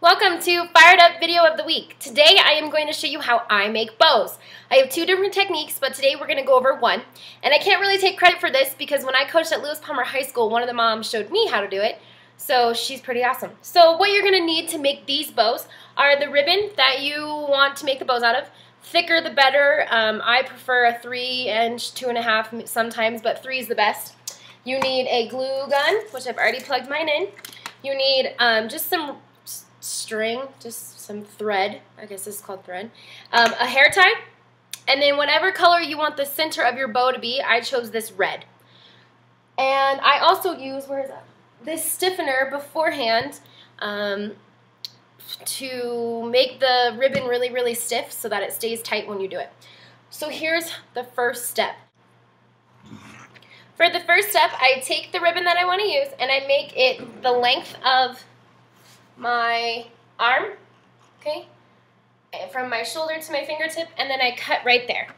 Welcome to Fired Up Video of the Week. Today I am going to show you how I make bows. I have two different techniques, but today we're going to go over one. And I can't really take credit for this because when I coached at Lewis Palmer High School, one of the moms showed me how to do it. So she's pretty awesome. So what you're going to need to make these bows are the ribbon that you want to make the bows out of. Thicker the better. I prefer a 3-inch, 2.5 sometimes, but 3 is the best. You need a glue gun, which I've already plugged mine in. You need just some string, just some thread, I guess this is called thread, a hair tie, and then whatever color you want the center of your bow to be. I chose this red. And I also use, where is that? This stiffener beforehand to make the ribbon really, really stiff so that it stays tight when you do it. So here's the first step. For the first step, I take the ribbon that I want to use and I make it the length of my arm, okay, from my shoulder to my fingertip, and then I cut right there.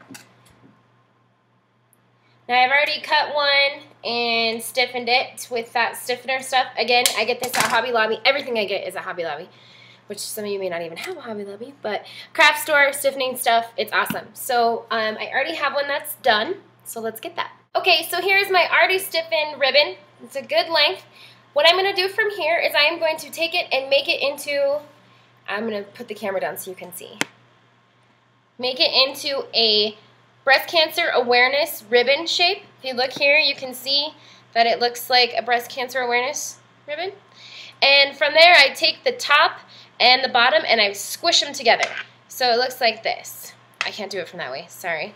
Now I've already cut one and stiffened it with that stiffener stuff. Again, I get this at Hobby Lobby. Everything I get is at Hobby Lobby, which some of you may not even have a Hobby Lobby, but craft store stiffening stuff, it's awesome. So I already have one that's done, so let's get that. Okay, so here's my already stiffened ribbon. It's a good length. What I'm going to do from here is I am going to take it and make it into, I'm going to put the camera down so you can see. Make it into a breast cancer awareness ribbon shape. If you look here, you can see that it looks like a breast cancer awareness ribbon. And from there, I take the top and the bottom and I squish them together. So it looks like this. I can't do it from that way, sorry.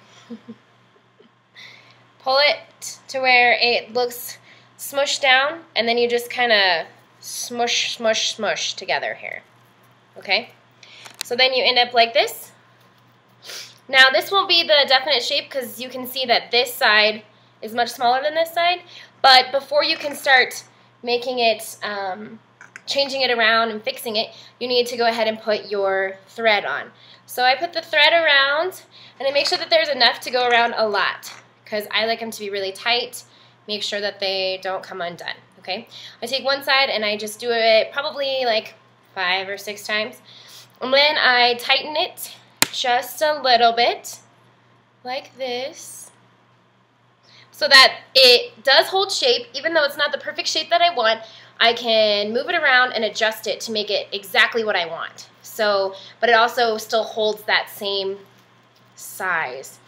Pull it to where it looks smush down, and then you just kind of smush, smush, smush together here. Okay? So then you end up like this. Now this won't be the definite shape because you can see that this side is much smaller than this side, but before you can start making it, changing it around and fixing it, you need to go ahead and put your thread on. So I put the thread around, and I make sure that there's enough to go around a lot because I like them to be really tight. Make sure that they don't come undone, okay? I take one side and I just do it probably like 5 or 6 times. And then I tighten it just a little bit, like this, so that it does hold shape. Even though it's not the perfect shape that I want, I can move it around and adjust it to make it exactly what I want. So, but it also still holds that same size.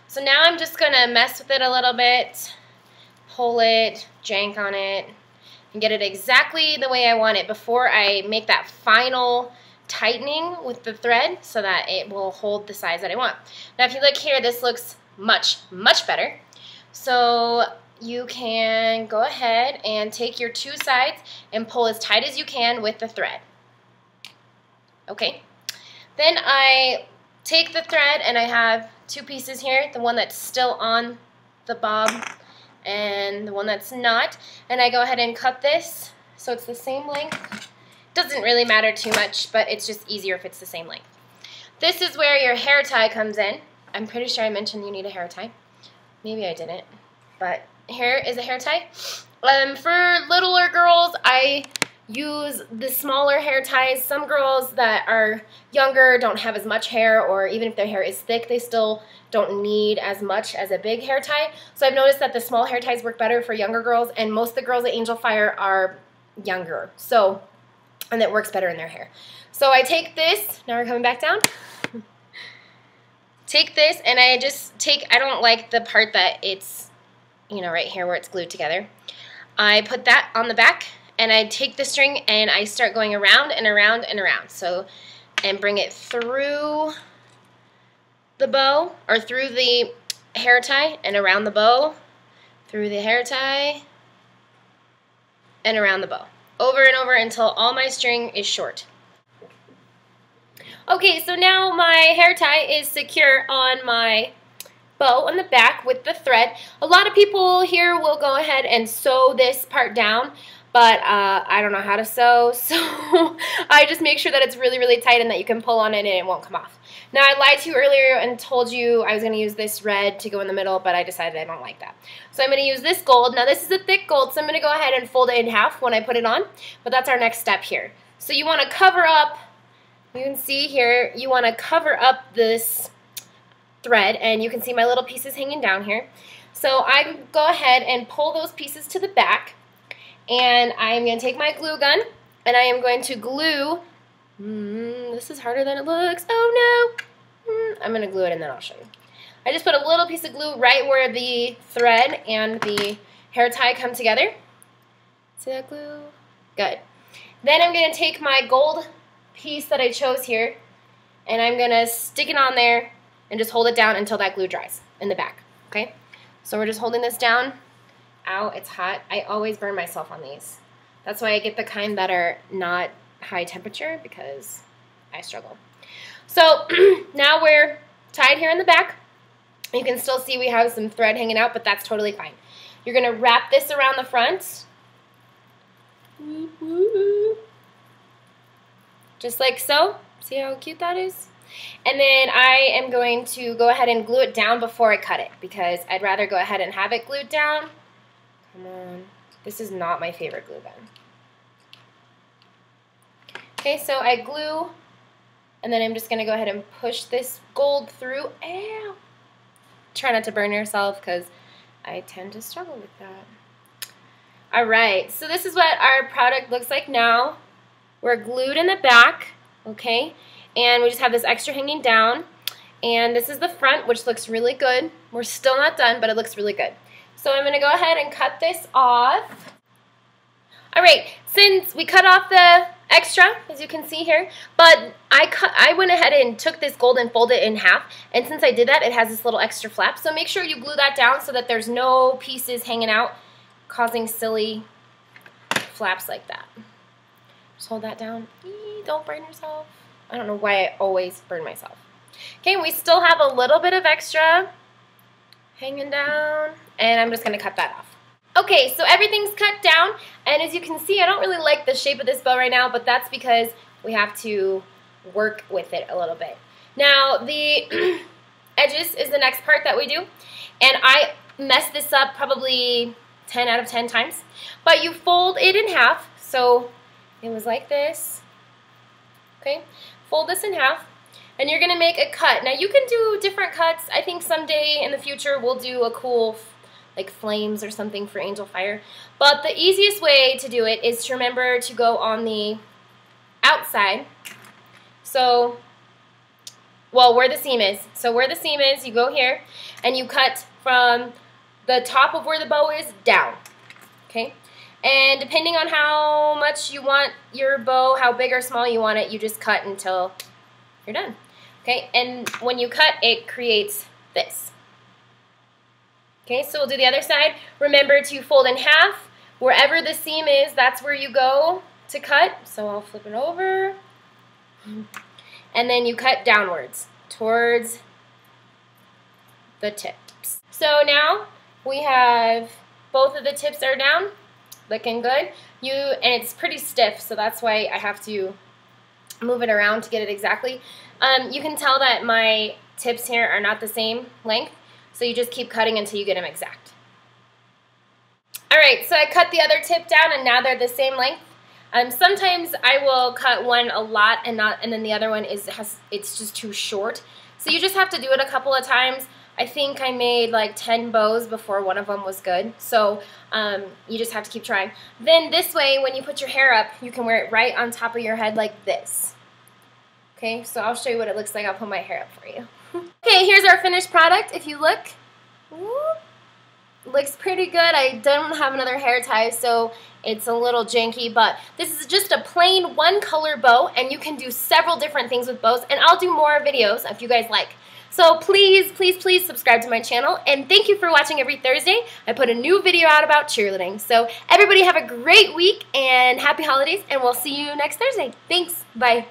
So now I'm just gonna mess with it a little bit, pull it, jank on it, and get it exactly the way I want it before I make that final tightening with the thread so that it will hold the size that I want. Now if you look here, this looks much, much better. So you can go ahead and take your 2 sides and pull as tight as you can with the thread. Okay. Then I take the thread and I have 2 pieces here, the one that's still on the bob and the one that's not, and I go ahead and cut this so it's the same length. Doesn't really matter too much, but it's just easier if it's the same length. This is where your hair tie comes in. I'm pretty sure I mentioned you need a hair tie. Maybe I didn't, but here is a hair tie. For littler girls, I use the smaller hair ties. Some girls that are younger don't have as much hair, or even if their hair is thick, they still don't need as much as a big hair tie. So I've noticed that the small hair ties work better for younger girls, and most of the girls at Angel Fire are younger. So, and that works better in their hair. So I take this, now we're coming back down. Take this and I just take, I don't like the part that it's, you know, right here where it's glued together. I put that on the back and I take the string and I start going around and around and around. So, and bring it through the bow, or through the hair tie and around the bow, through the hair tie and around the bow. Over and over until all my string is short. Okay, so now my hair tie is secure on my bow on the back with the thread. A lot of people here will go ahead and sew this part down, but I don't know how to sew, so I just make sure that it's really, really tight and that you can pull on it and it won't come off. Now, I lied to you earlier and told you I was going to use this red to go in the middle, but I decided I don't like that. So I'm going to use this gold. Now, this is a thick gold, so I'm going to go ahead and fold it in half when I put it on, but that's our next step here. So you want to cover up, you can see here, you want to cover up this thread, and you can see my little pieces hanging down here. So I go ahead and pull those pieces to the back, and I'm going to take my glue gun, and I am going to glue, this is harder than it looks, oh no, I'm going to glue it and then I'll show you. I just put a little piece of glue right where the thread and the hair tie come together. See that glue? Good. Then I'm going to take my gold piece that I chose here, and I'm going to stick it on there and just hold it down until that glue dries in the back, okay? So we're just holding this down. Ow, it's hot. I always burn myself on these. That's why I get the kind that are not high temperature, because I struggle. So now we're tied here in the back. You can still see we have some thread hanging out, but that's totally fine. You're going to wrap this around the front. Just like so. See how cute that is? And then I am going to go ahead and glue it down before I cut it, because I'd rather go ahead and have it glued down. Come on. This is not my favorite glue gun. Okay, so I glue, and then I'm just going to go ahead and push this gold through. Ow! Try not to burn yourself, because I tend to struggle with that. Alright, so this is what our product looks like now. We're glued in the back, okay? And we just have this extra hanging down. And this is the front, which looks really good. We're still not done, but it looks really good. So I'm going to go ahead and cut this off. Alright, since we cut off the extra, as you can see here, but I went ahead and took this gold and folded it in half, and since I did that, it has this little extra flap. So make sure you glue that down so that there's no pieces hanging out, causing silly flaps like that. Just hold that down. Don't burn yourself. I don't know why I always burn myself. Okay, we still have a little bit of extra hanging down, and I'm just going to cut that off. Okay, so everything's cut down, and as you can see, I don't really like the shape of this bow right now, but that's because we have to work with it a little bit. Now, the edges is the next part that we do, and I messed this up probably 10 out of 10 times, but you fold it in half, so it was like this, okay? Fold this in half, and you're going to make a cut. Now, you can do different cuts. I think someday in the future we'll do a cool like flames or something for angel fire. But the easiest way to do it is to remember to go on the outside. So, well, where the seam is. So where the seam is, you go here and you cut from the top of where the bow is down. Okay? And depending on how much you want your bow, how big or small you want it, you just cut until you're done. Okay? And when you cut, it creates this. Okay, so we'll do the other side. Remember to fold in half. Wherever the seam is, that's where you go to cut. So I'll flip it over. And then you cut downwards towards the tips. So now we have both of the tips are down, looking good. And it's pretty stiff, so that's why I have to move it around to get it exactly. You can tell that my tips here are not the same length. So you just keep cutting until you get them exact. Alright, so I cut the other tip down and now they're the same length. Sometimes I will cut one a lot and then the other one it's just too short. So you just have to do it a couple of times. I think I made like 10 bows before one of them was good. So you just have to keep trying. Then this way, when you put your hair up, you can wear it right on top of your head like this. Okay, so I'll show you what it looks like. I'll put my hair up for you. Okay, here's our finished product. If you look, looks pretty good. I don't have another hair tie, so it's a little janky, but this is just a plain one color bow, and you can do several different things with bows, and I'll do more videos if you guys like. So please, please, please subscribe to my channel, and thank you for watching every Thursday. I put a new video out about cheerleading. So everybody have a great week, and happy holidays, and we'll see you next Thursday. Thanks. Bye.